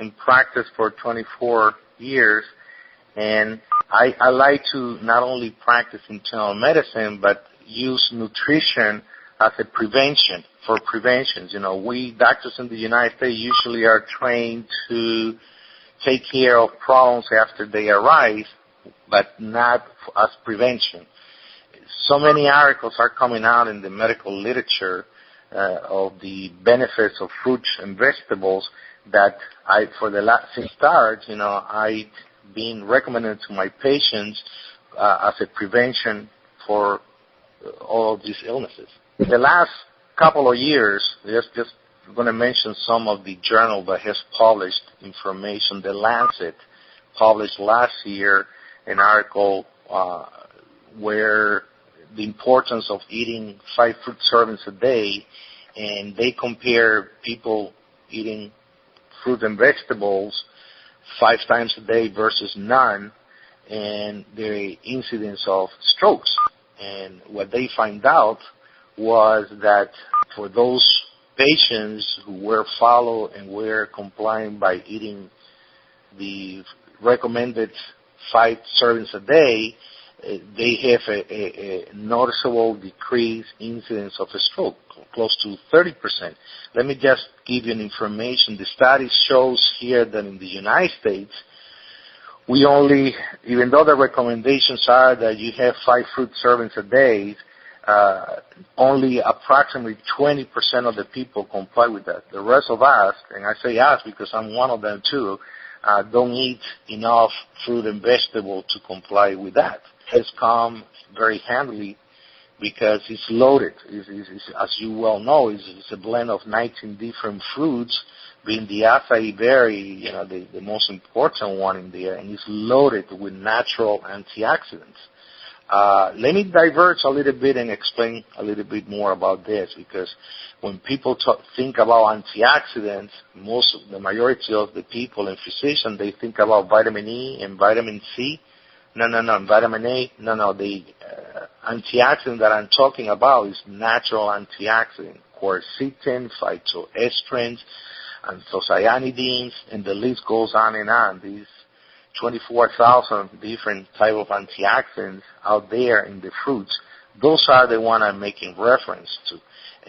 in practice for 24 years, and I like to not only practice internal medicine, but use nutrition as a prevention for preventions. We doctors in the United States usually are trained to take care of problems after they arise, but not as prevention. So many articles are coming out in the medical literature of the benefits of fruits and vegetables that since start, I've been recommending to my patients as a prevention for all of these illnesses. In the last couple of years, just going to mention some of the journal that has published information. The Lancet published last year an article where the importance of eating 5 fruit servings a day, and they compare people eating fruit and vegetables 5 times a day versus none, and the incidence of strokes. And what they find out was that for those patients who were followed and were complying by eating the recommended 5 servings a day, they have a noticeable decrease incidence of a stroke, close to 30%. Let me just give you an information. The study shows here that in the United States, we only, even though the recommendations are that you have 5 fruit servings a day, only approximately 20% of the people comply with that. The rest of us, and I say us because I'm one of them too, don't eat enough fruit and vegetable to comply with that. It's come very handily because it's loaded. As you well know, it's a blend of 19 different fruits, being the acai berry, the most important one in there, and it's loaded with natural antioxidants. Let me diverge a little bit and explain a little bit more about this, because when people think about antioxidants, the majority of the people and physicians, they think about vitamin E and vitamin C. No, vitamin A. No, the antioxidant that I'm talking about is natural antioxidant, quercetin, phytoestrins, anthocyanidins, and the list goes on and on. These 24,000 different type of antioxidants out there in the fruits. Those are the one I'm making reference to.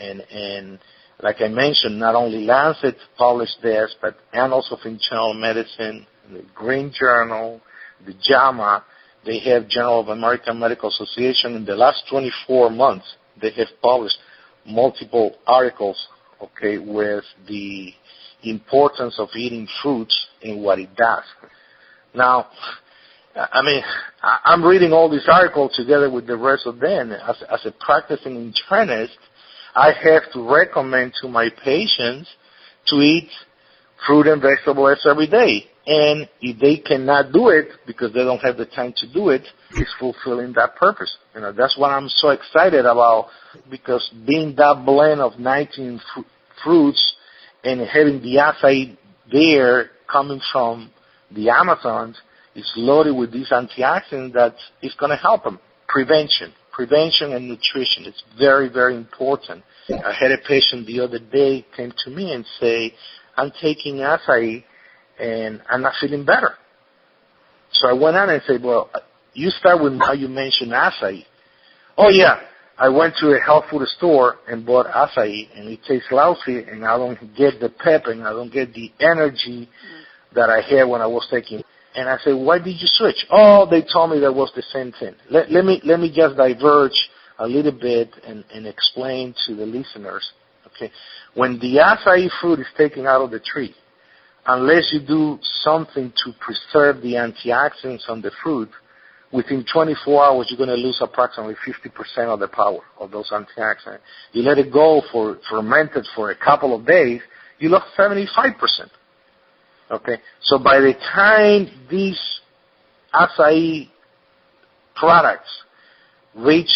And like I mentioned, not only Lancet published this, but Annals of Internal Medicine, the Green Journal, the JAMA, they have Journal of American Medical Association. In the last 24 months, they have published multiple articles, with the importance of eating fruits and what it does. Now, I'm reading all these articles together with the rest of them. As a practicing internist, I have to recommend to my patients to eat fruit and vegetables every day. And if they cannot do it because they don't have the time to do it, it's fulfilling that purpose. That's what I'm so excited about, because being that blend of 19 fruits and having the acai there coming from the Amazons is loaded with these antioxidants that is going to help them. Prevention and nutrition. It's very, very important. I had a patient the other day came to me and say, I'm taking acai and I'm not feeling better. So I went on and said, well, you start with how you mentioned acai. Oh, yeah, I went to a health food store and bought acai, and it tastes lousy, and I don't get the pep, and I don't get the energy that I had when I was taking. And I said, why did you switch? Oh, they told me that was the same thing. Let me just diverge a little bit and explain to the listeners. When the acai fruit is taken out of the tree, unless you do something to preserve the antioxidants on the fruit, within 24 hours you're going to lose approximately 50% of the power of those antioxidants. You let it go for fermented for a couple of days, you lost 75%. So by the time these acai products reach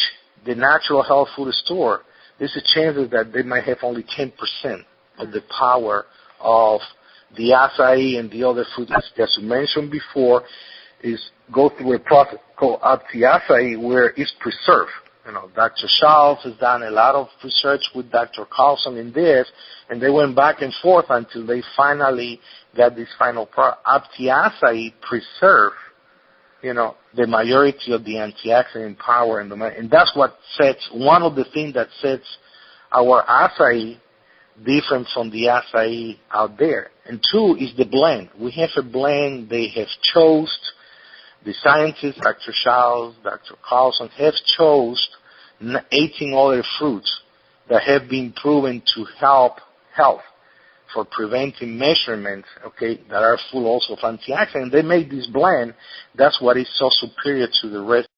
the natural health food store, there's a chance that they might have only 10% of the power of the acai and the other foods, as you mentioned before, is go through a process called acai where it's preserved. Dr. Charles has done a lot of research with Dr. Carlson in this, and they went back and forth until they finally got this final product. Acai preserve, the majority of the antioxidant power in the mind. And that's what sets, one of the things that sets our acai different from the acai out there. And two is the blend. We have a blend they have chosen. The scientists, Dr. Charles, Dr. Carlson, have chosen 18 other fruits that have been proven to help health for preventing measurements, that are full also of antioxidants. They made this blend. That's what is so superior to the rest